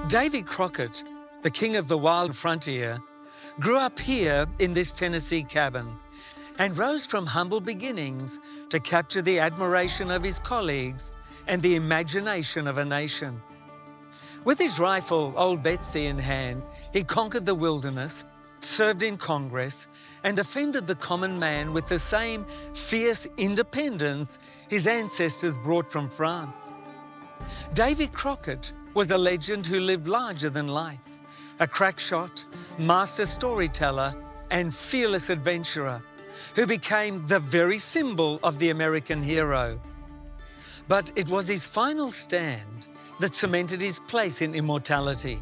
Davy Crockett, the king of the wild frontier, grew up here in this Tennessee cabin and rose from humble beginnings to capture the admiration of his colleagues and the imagination of a nation. With his rifle, Old Betsy, in hand, he conquered the wilderness, served in Congress, and defended the common man with the same fierce independence his ancestors brought from France. Davy Crockett was a legend who lived larger than life, a crack shot, master storyteller, and fearless adventurer who became the very symbol of the American hero. But it was his final stand that cemented his place in immortality.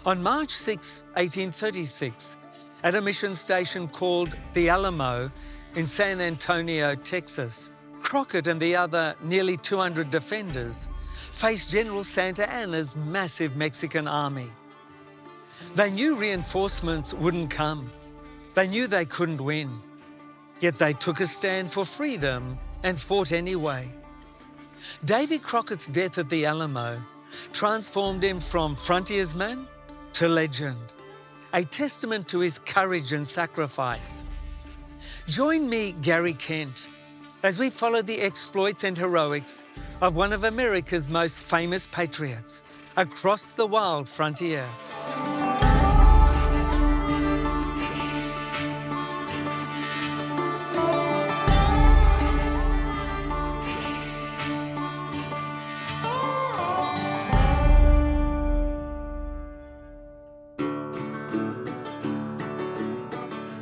On March 6, 1836, at a mission station called the Alamo in San Antonio, Texas, Crockett and the other nearly 200 defenders faced General Santa Anna's massive Mexican army. They knew reinforcements wouldn't come. They knew they couldn't win. Yet they took a stand for freedom and fought anyway. Davy Crockett's death at the Alamo transformed him from frontiersman to legend, a testament to his courage and sacrifice. Join me, Gary Kent, as we follow the exploits and heroics of one of America's most famous patriots across the wild frontier.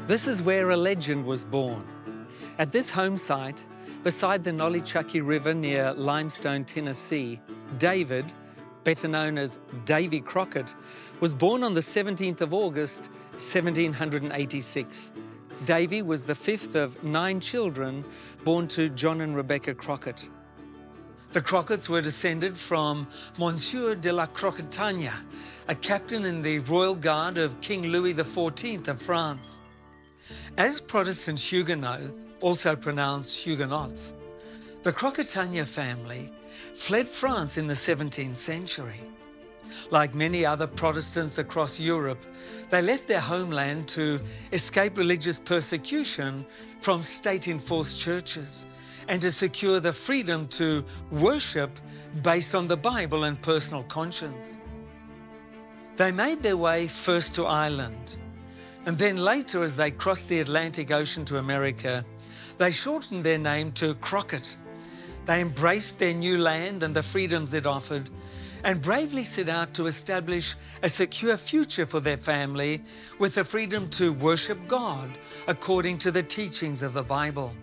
This is where a legend was born. At this home site, beside the Nolichucky River near Limestone, Tennessee, David, better known as Davy Crockett, was born on the 17th of August, 1786. Davy was the fifth of 9 children born to John and Rebecca Crockett. The Crocketts were descended from Monsieur de la Croquetagne, a captain in the Royal Guard of King Louis XIV of France. As Protestant Huguenots, also pronounced Huguenots, the Croquetagne family fled France in the 17th century. Like many other Protestants across Europe, they left their homeland to escape religious persecution from state-enforced churches and to secure the freedom to worship based on the Bible and personal conscience. They made their way first to Ireland, and then later, as they crossed the Atlantic Ocean to America, they shortened their name to Crockett. They embraced their new land and the freedoms it offered, and bravely set out to establish a secure future for their family with the freedom to worship God according to the teachings of the Bible.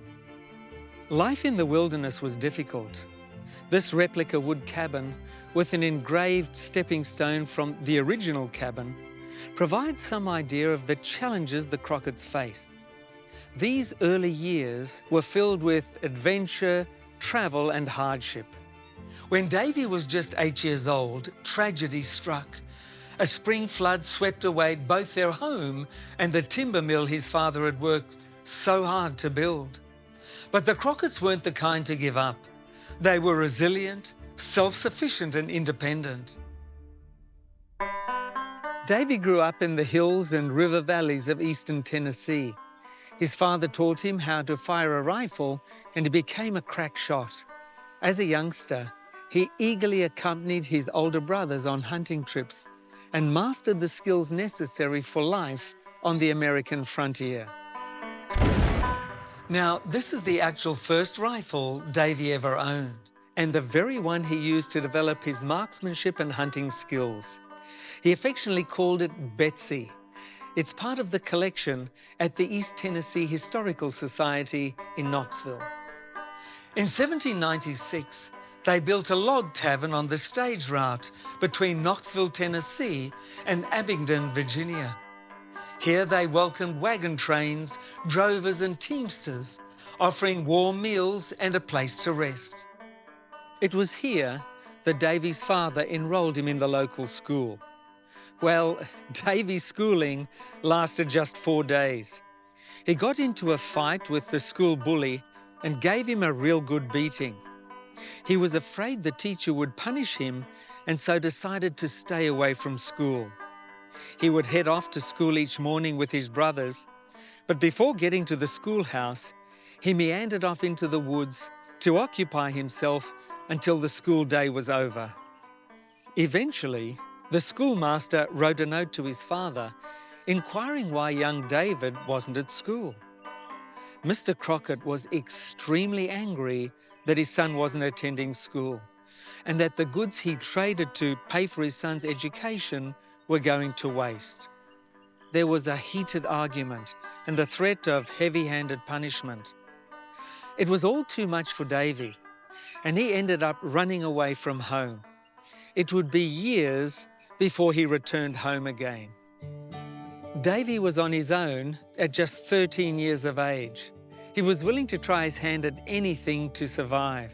Life in the wilderness was difficult. This replica wood cabin, with an engraved stepping stone from the original cabin, provides some idea of the challenges the Crocketts faced. These early years were filled with adventure, travel, and hardship. When Davy was just 8 years old, tragedy struck. A spring flood swept away both their home and the timber mill his father had worked so hard to build. But the Crocketts weren't the kind to give up. They were resilient, self-sufficient, and independent. Davy grew up in the hills and river valleys of eastern Tennessee. His father taught him how to fire a rifle, and he became a crack shot. As a youngster, he eagerly accompanied his older brothers on hunting trips and mastered the skills necessary for life on the American frontier. Now, this is the actual first rifle Davy ever owned, and the very one he used to develop his marksmanship and hunting skills. He affectionately called it Betsy. It's part of the collection at the East Tennessee Historical Society in Knoxville. In 1796, they built a log tavern on the stage route between Knoxville, Tennessee and Abingdon, Virginia. Here they welcomed wagon trains, drovers and teamsters, offering warm meals and a place to rest. It was here that Davy's father enrolled him in the local school. Well, Davy's schooling lasted just 4 days. He got into a fight with the school bully and gave him a real good beating. He was afraid the teacher would punish him and so decided to stay away from school. He would head off to school each morning with his brothers, but before getting to the schoolhouse, he meandered off into the woods to occupy himself until the school day was over. Eventually, the schoolmaster wrote a note to his father inquiring why young David wasn't at school. Mr. Crockett was extremely angry that his son wasn't attending school and that the goods he traded to pay for his son's education were going to waste. There was a heated argument and the threat of heavy-handed punishment. It was all too much for Davy, and he ended up running away from home. It would be years before he returned home again. Davy was on his own at just 13 years of age. He was willing to try his hand at anything to survive.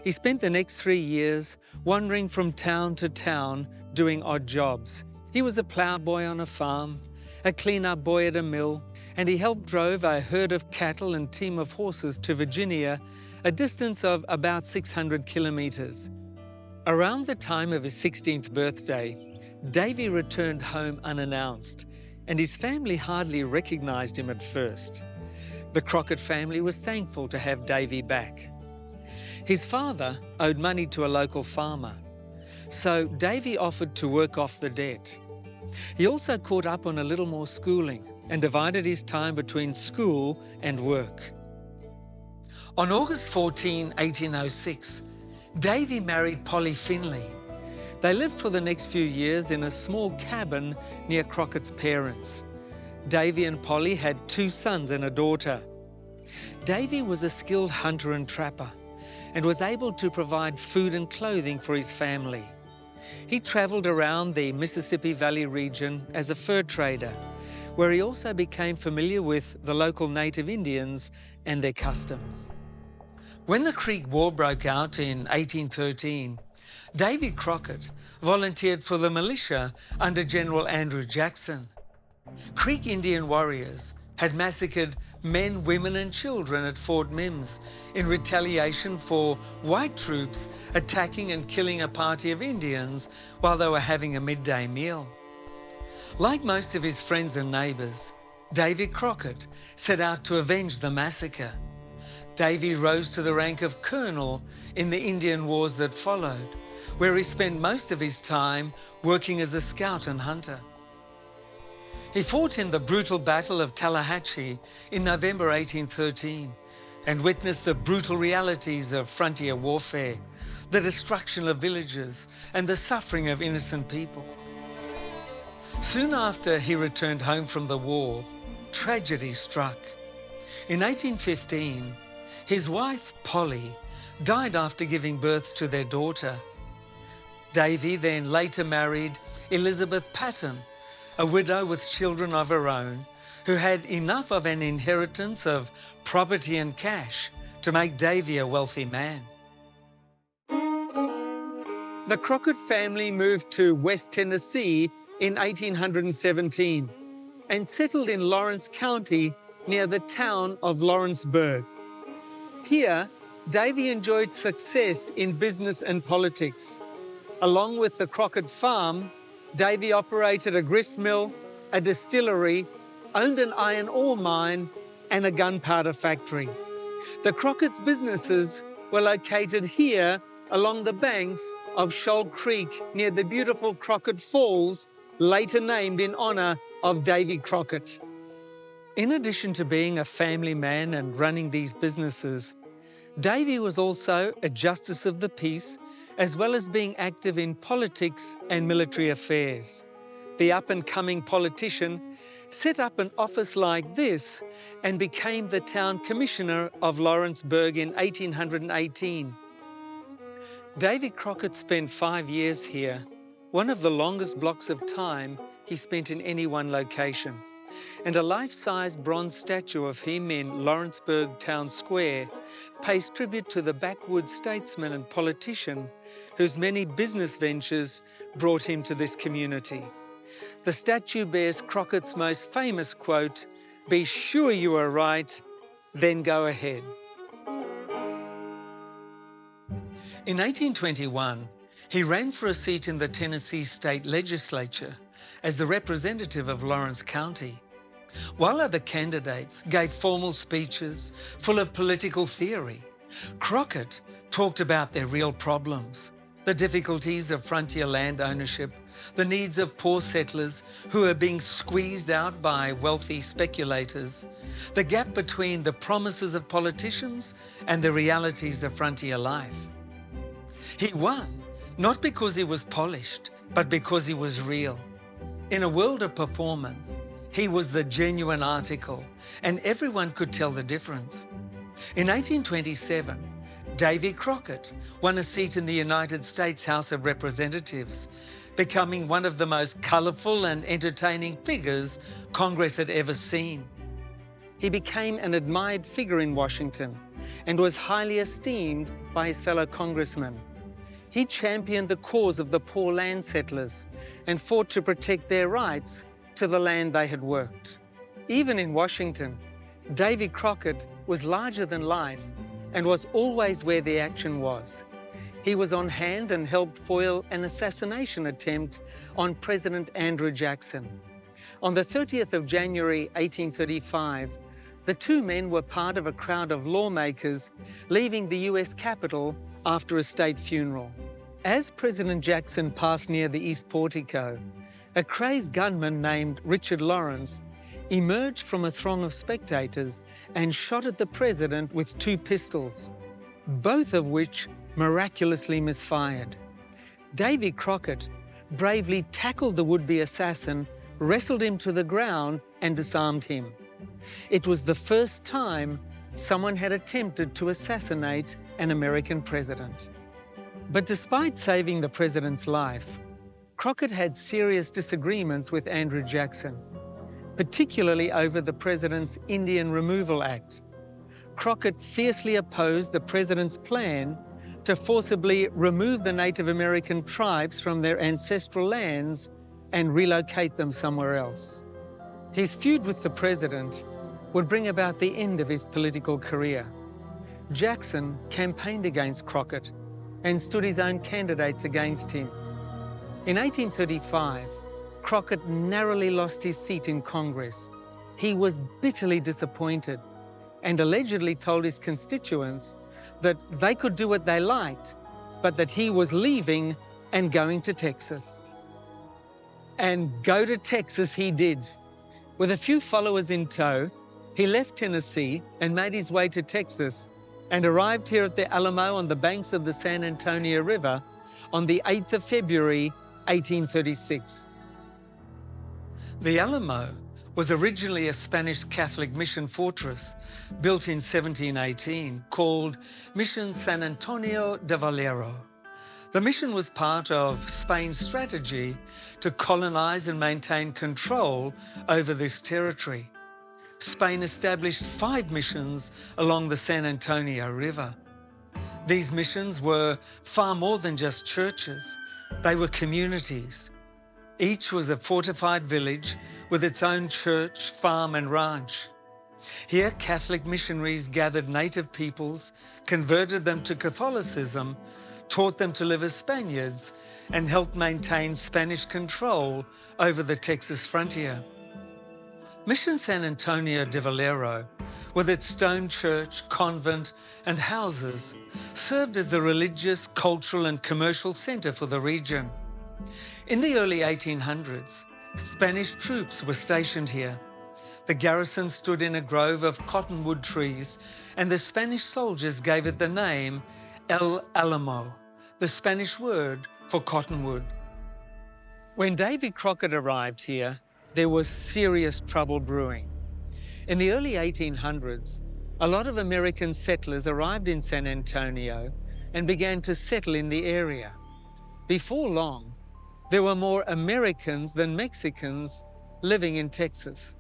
He spent the next 3 years wandering from town to town doing odd jobs. He was a ploughboy on a farm, a clean-up boy at a mill, and he helped drove a herd of cattle and team of horses to Virginia, a distance of about 600 kilometers. Around the time of his 16th birthday, Davy returned home unannounced, and his family hardly recognized him at first. The Crockett family was thankful to have Davy back. His father owed money to a local farmer, so Davy offered to work off the debt. He also caught up on a little more schooling and divided his time between school and work. On August 14, 1806, Davy married Polly Finley. They lived for the next few years in a small cabin near Crockett's parents. Davy and Polly had 2 sons and a daughter. Davy was a skilled hunter and trapper and was able to provide food and clothing for his family. He traveled around the Mississippi Valley region as a fur trader, where he also became familiar with the local native Indians and their customs. When the Creek War broke out in 1813, Davy Crockett volunteered for the militia under General Andrew Jackson. Creek Indian warriors had massacred men, women and children at Fort Mims in retaliation for white troops attacking and killing a party of Indians while they were having a midday meal. Like most of his friends and neighbours, Davy Crockett set out to avenge the massacre. Davy rose to the rank of colonel in the Indian wars that followed, where he spent most of his time working as a scout and hunter. He fought in the brutal Battle of Tallahatchie in November 1813 and witnessed the brutal realities of frontier warfare, the destruction of villages and the suffering of innocent people. Soon after he returned home from the war, tragedy struck. In 1815, his wife, Polly, died after giving birth to their daughter. Davy then later married Elizabeth Patton, a widow with children of her own, who had enough of an inheritance of property and cash to make Davy a wealthy man. The Crockett family moved to West Tennessee in 1817 and settled in Lawrence County near the town of Lawrenceburg. Here, Davy enjoyed success in business and politics. Along with the Crockett farm, Davy operated a grist mill, a distillery, owned an iron ore mine, and a gunpowder factory. The Crockett's businesses were located here along the banks of Shoal Creek near the beautiful Crockett Falls, later named in honor of Davy Crockett. In addition to being a family man and running these businesses, Davy was also a justice of the peace, as well as being active in politics and military affairs. The up-and-coming politician set up an office like this and became the town commissioner of Lawrenceburg in 1818. Davy Crockett spent 5 years here, one of the longest blocks of time he spent in any one location. And a life-size bronze statue of him in Lawrenceburg Town Square pays tribute to the backwoods statesman and politician whose many business ventures brought him to this community. The statue bears Crockett's most famous quote, "Be sure you are right, then go ahead." In 1821, He ran for a seat in the Tennessee state legislature as the representative of Lawrence County, while other candidates gave formal speeches full of political theory. Crockett talked about their real problems, the difficulties of frontier land ownership, the needs of poor settlers who are being squeezed out by wealthy speculators, the gap between the promises of politicians and the realities of frontier life. He won not because he was polished, but because he was real. In a world of performance, he was the genuine article, and everyone could tell the difference. In 1827, Davy Crockett won a seat in the United States House of Representatives, becoming one of the most colourful and entertaining figures Congress had ever seen. He became an admired figure in Washington and was highly esteemed by his fellow congressmen. He championed the cause of the poor land settlers and fought to protect their rights to the land they had worked. Even in Washington, Davy Crockett was larger than life and was always where the action was. He was on hand and helped foil an assassination attempt on President Andrew Jackson. On the 30th of January 1835, the two men were part of a crowd of lawmakers leaving the US Capitol after a state funeral. As President Jackson passed near the East Portico, a crazed gunman named Richard Lawrence emerged from a throng of spectators and shot at the president with two pistols, both of which miraculously misfired. Davy Crockett bravely tackled the would-be assassin, wrestled him to the ground, and disarmed him. It was the first time someone had attempted to assassinate an American president. But despite saving the president's life, Crockett had serious disagreements with Andrew Jackson, particularly over the president's Indian Removal Act. Crockett fiercely opposed the president's plan to forcibly remove the Native American tribes from their ancestral lands and relocate them somewhere else. His feud with the president would bring about the end of his political career. Jackson campaigned against Crockett and stood his own candidates against him. In 1835, Crockett narrowly lost his seat in Congress. He was bitterly disappointed and allegedly told his constituents that they could do what they liked, but that he was leaving and going to Texas. And go to Texas he did. With a few followers in tow, he left Tennessee and made his way to Texas and arrived here at the Alamo on the banks of the San Antonio River on the 8th of February, 1836. The Alamo was originally a Spanish Catholic mission fortress built in 1718 called Mission San Antonio de Valero. The mission was part of Spain's strategy to colonize and maintain control over this territory. Spain established 5 missions along the San Antonio River. These missions were far more than just churches. They were communities. Each was a fortified village with its own church, farm and ranch. Here, Catholic missionaries gathered native peoples, converted them to Catholicism, taught them to live as Spaniards, and helped maintain Spanish control over the Texas frontier. Mission San Antonio de Valero, with its stone church, convent, and houses, served as the religious, cultural, and commercial center for the region. In the early 1800s, Spanish troops were stationed here. The garrison stood in a grove of cottonwood trees, and the Spanish soldiers gave it the name El Alamo, the Spanish word for cottonwood. When Davy Crockett arrived here, there was serious trouble brewing. In the early 1800s, a lot of American settlers arrived in San Antonio and began to settle in the area. Before long, there were more Americans than Mexicans living in Texas.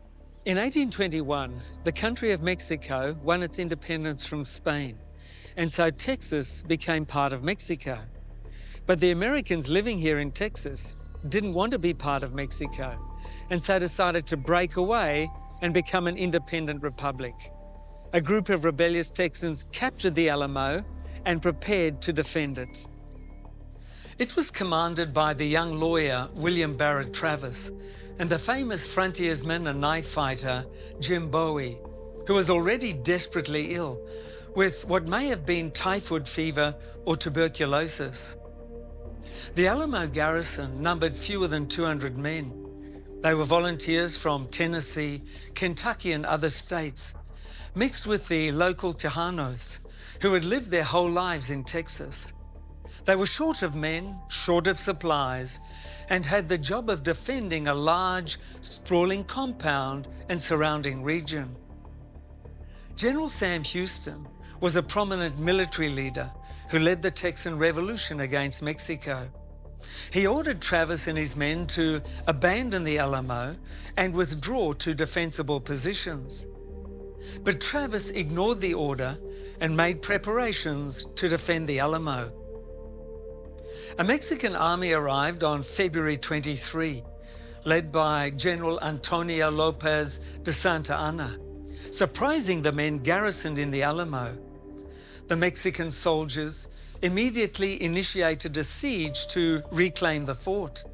In 1821, the country of Mexico won its independence from Spain, and so Texas became part of Mexico. But the Americans living here in Texas didn't want to be part of Mexico, and so decided to break away and become an independent republic. A group of rebellious Texans captured the Alamo and prepared to defend it. It was commanded by the young lawyer William Barrett Travis and the famous frontiersman and knife fighter Jim Bowie, who was already desperately ill with what may have been typhoid fever or tuberculosis. The Alamo garrison numbered fewer than 200 men. They were volunteers from Tennessee, Kentucky and other states, mixed with the local Tejanos who had lived their whole lives in Texas. They were short of men, short of supplies, and had the job of defending a large, sprawling compound and surrounding region. General Sam Houston was a prominent military leader who led the Texan Revolution against Mexico. He ordered Travis and his men to abandon the Alamo and withdraw to defensible positions. But Travis ignored the order and made preparations to defend the Alamo. A Mexican army arrived on February 23, led by General Antonio Lopez de Santa Anna, surprising the men garrisoned in the Alamo. The Mexican soldiers immediately initiated a siege to reclaim the fort.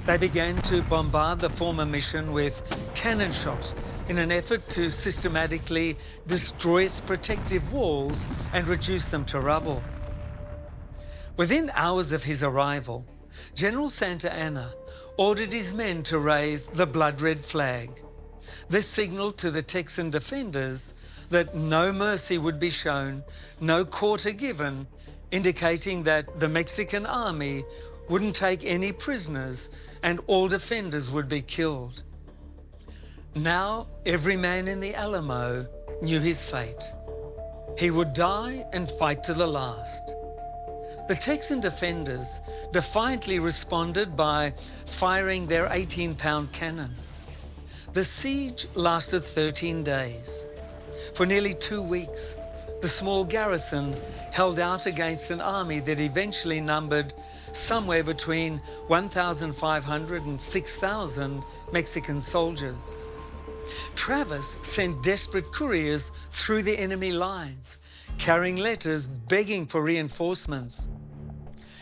They began to bombard the former mission with cannon shot in an effort to systematically destroy its protective walls and reduce them to rubble. Within hours of his arrival, General Santa Anna ordered his men to raise the blood-red flag. This signaled to the Texan defenders that no mercy would be shown, no quarter given, indicating that the Mexican army wouldn't take any prisoners and all defenders would be killed. Now every man in the Alamo knew his fate. He would die and fight to the last. The Texan defenders defiantly responded by firing their 18-pound cannon. The siege lasted 13 days. For nearly 2 weeks, the small garrison held out against an army that eventually numbered somewhere between 1,500 and 6,000 Mexican soldiers. Travis sent desperate couriers through the enemy lines, carrying letters begging for reinforcements.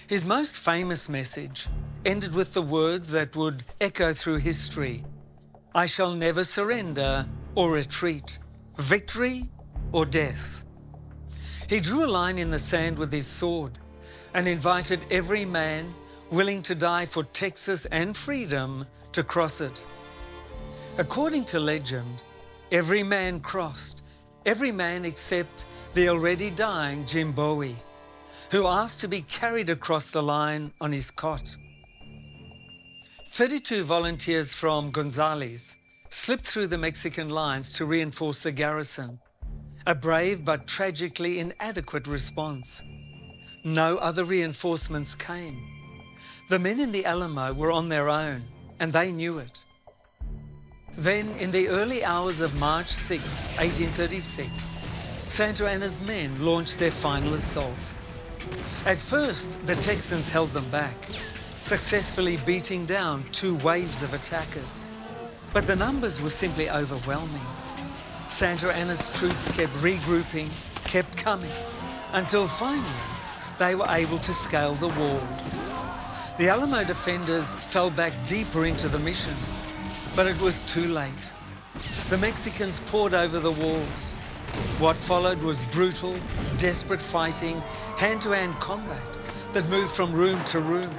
His most famous message ended with the words that would echo through history: "I shall never surrender or retreat, victory or death." He drew a line in the sand with his sword and invited every man willing to die for Texas and freedom to cross it. According to legend, every man crossed, every man except the already dying Jim Bowie, who asked to be carried across the line on his cot. 32 volunteers from Gonzales slipped through the Mexican lines to reinforce the garrison, a brave but tragically inadequate response. No other reinforcements came. The men in the Alamo were on their own, and they knew it. Then, in the early hours of March 6, 1836, Santa Anna's men launched their final assault. At first, the Texans held them back, successfully beating down 2 waves of attackers. But the numbers were simply overwhelming. Santa Anna's troops kept regrouping, kept coming, until finally they were able to scale the wall. The Alamo defenders fell back deeper into the mission, but it was too late. The Mexicans poured over the walls. What followed was brutal, desperate fighting, hand-to-hand combat that moved from room to room.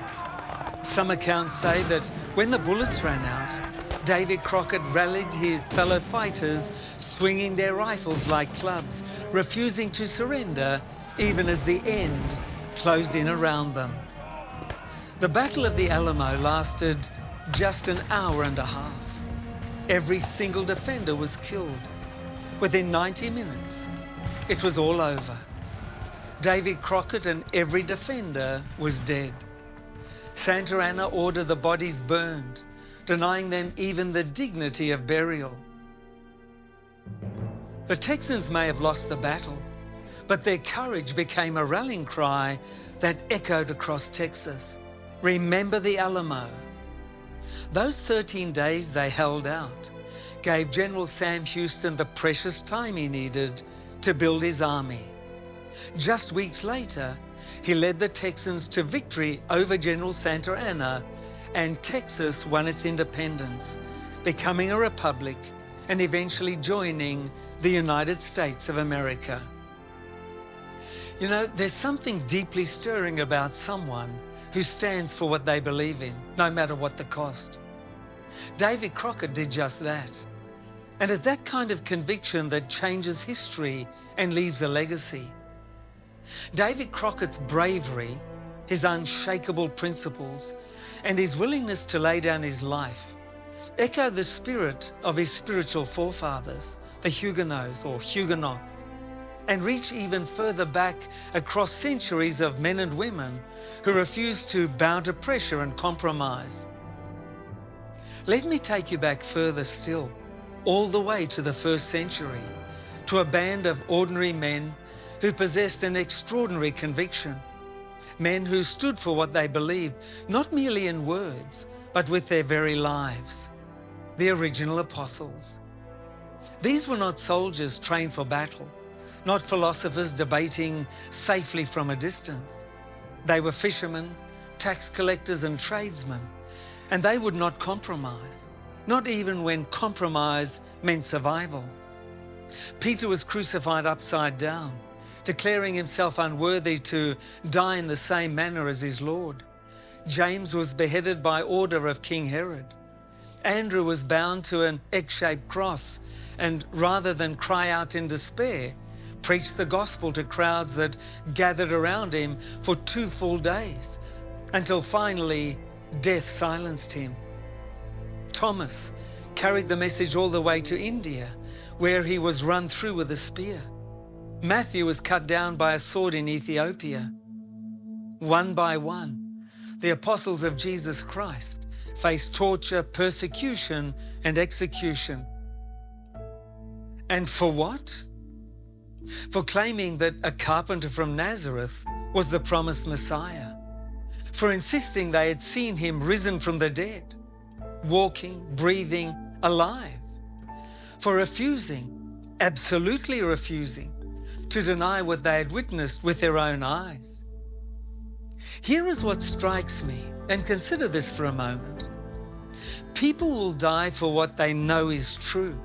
Some accounts say that when the bullets ran out, Davy Crockett rallied his fellow fighters, swinging their rifles like clubs, refusing to surrender even as the end closed in around them. The Battle of the Alamo lasted just an hour and a half. Every single defender was killed. Within 90 minutes, it was all over. Davy Crockett and every defender was dead. Santa Anna ordered the bodies burned, denying them even the dignity of burial. The Texans may have lost the battle, but their courage became a rallying cry that echoed across Texas. Remember the Alamo. Those 13 days they held out gave General Sam Houston the precious time he needed to build his army. Just weeks later, he led the Texans to victory over General Santa Anna, and Texas won its independence, becoming a republic and eventually joining the United States of America. You know, there's something deeply stirring about someone who stands for what they believe in, no matter what the cost. Davy Crockett did just that. And it's that kind of conviction that changes history and leaves a legacy. Davy Crockett's bravery, his unshakable principles, and his willingness to lay down his life echo the spirit of his spiritual forefathers, the Huguenots or Huguenots, and reach even further back across centuries of men and women who refused to bow to pressure and compromise. Let me take you back further still, all the way to the 1st century, to a band of ordinary men who possessed an extraordinary conviction, men who stood for what they believed, not merely in words, but with their very lives, the original apostles. These were not soldiers trained for battle, not philosophers debating safely from a distance. They were fishermen, tax collectors and tradesmen, and they would not compromise, not even when compromise meant survival. Peter was crucified upside down, declaring himself unworthy to die in the same manner as his Lord. James was beheaded by order of King Herod. Andrew was bound to an egg-shaped cross, and rather than cry out in despair, preached the gospel to crowds that gathered around him for 2 full days, until finally death silenced him. Thomas carried the message all the way to India, where he was run through with a spear. Matthew was cut down by a sword in Ethiopia. One by one, the apostles of Jesus Christ faced torture, persecution, and execution. And for what? For claiming that a carpenter from Nazareth was the promised Messiah. For insisting they had seen him risen from the dead, walking, breathing, alive. For refusing, absolutely refusing, to deny what they had witnessed with their own eyes. Here is what strikes me, and consider this for a moment. People will die for what they know is true,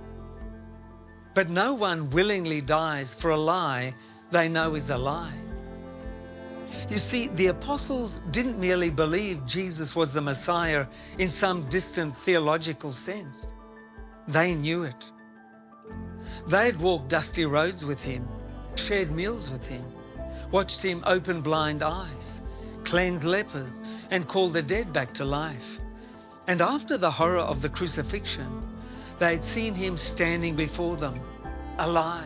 but no one willingly dies for a lie they know is a lie. You see, the apostles didn't merely believe Jesus was the Messiah in some distant theological sense. They knew it. They had walked dusty roads with him, shared meals with him, watched him open blind eyes, cleanse lepers, and call the dead back to life. And after the horror of the crucifixion, they had seen him standing before them, alive,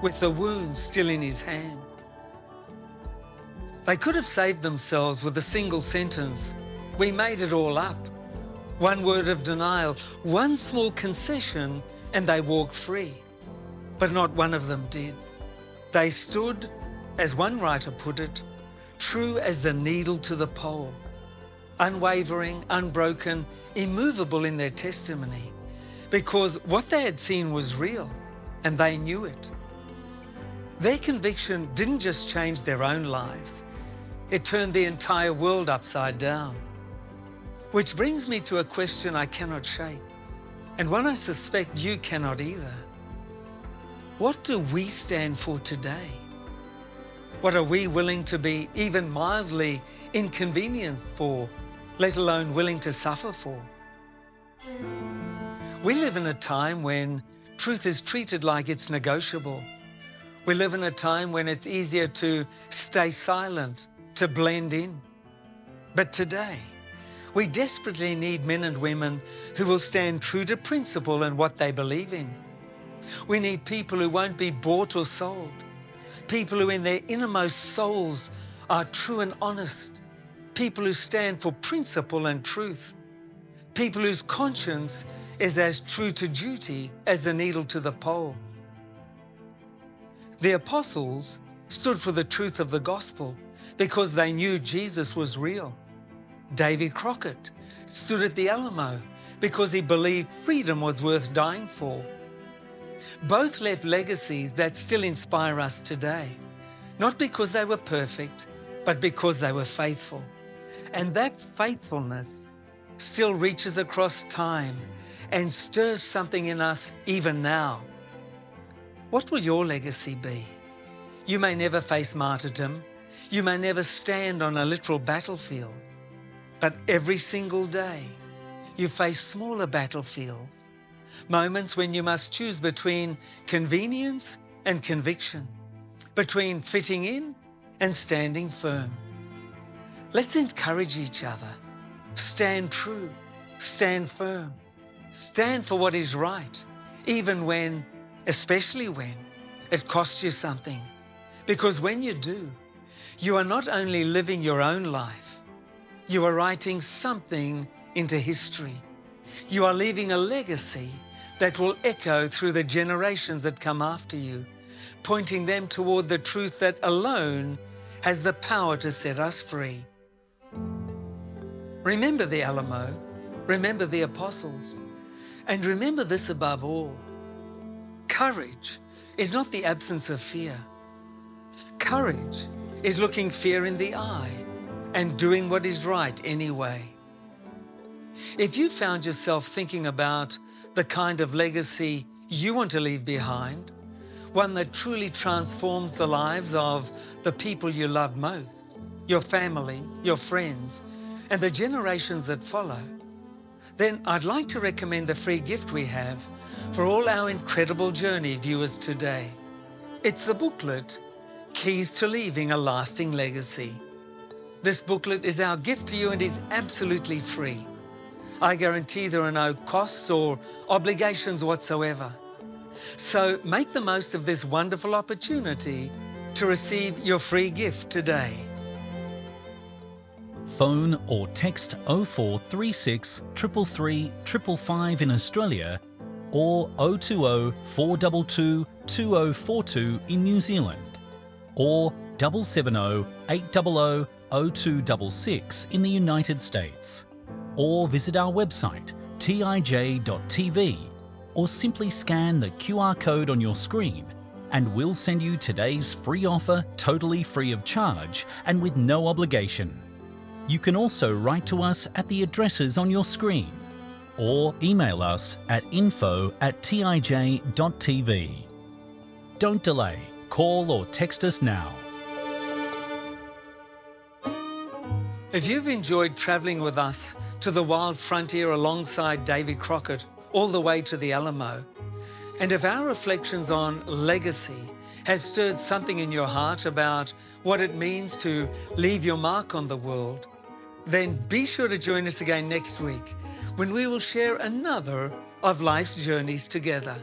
with the wounds still in his hands. They could have saved themselves with a single sentence, "We made it all up." One word of denial, one small concession, and they walked free. But not one of them did. They stood, as one writer put it, true as the needle to the pole, unwavering, unbroken, immovable in their testimony, because what they had seen was real, and they knew it. Their conviction didn't just change their own lives, it turned the entire world upside down. Which brings me to a question I cannot shake, and one I suspect you cannot either. What do we stand for today? What are we willing to be even mildly inconvenienced for, let alone willing to suffer for? We live in a time when truth is treated like it's negotiable. We live in a time when it's easier to stay silent, to blend in. But today, we desperately need men and women who will stand true to principle and what they believe in. We need people who won't be bought or sold, people who in their innermost souls are true and honest, people who stand for principle and truth, people whose conscience is as true to duty as the needle to the pole. The apostles stood for the truth of the gospel because they knew Jesus was real. Davy Crockett stood at the Alamo because he believed freedom was worth dying for. Both left legacies that still inspire us today. not because they were perfect, but because they were faithful. And that faithfulness still reaches across time and stirs something in us even now. What will your legacy be? You may never face martyrdom. You may never stand on a literal battlefield. But every single day, you face smaller battlefields, moments when you must choose between convenience and conviction, between fitting in and standing firm. Let's encourage each other. Stand true, stand firm, stand for what is right, even when, especially when, it costs you something. Because when you do, you are not only living your own life, you are writing something into history. You are leaving a legacy that will echo through the generations that come after you, pointing them toward the truth that alone has the power to set us free. Remember the Alamo, remember the apostles, and remember this above all. Courage is not the absence of fear. Courage is looking fear in the eye and doing what is right anyway. If you found yourself thinking about the kind of legacy you want to leave behind, one that truly transforms the lives of the people you love most, your family, your friends, and the generations that follow, then I'd like to recommend the free gift we have for all our incredible journey viewers today. It's the booklet, Keys to Leaving a Lasting Legacy. This booklet is our gift to you and is absolutely free. I guarantee there are no costs or obligations whatsoever. So make the most of this wonderful opportunity to receive your free gift today. Phone or text 0436 333 555 in Australia or 020 422 2042 in New Zealand or 770 800 0266 in the United States, or visit our website tij.tv, or simply scan the QR code on your screen and we'll send you today's free offer totally free of charge and with no obligation. You can also write to us at the addresses on your screen or email us at info@tij.tv. Don't delay, call or text us now. If you've enjoyed travelling with us to the wild frontier alongside Davy Crockett all the way to the Alamo, and if our reflections on legacy have stirred something in your heart about what it means to leave your mark on the world, then be sure to join us again next week when we will share another of life's journeys together.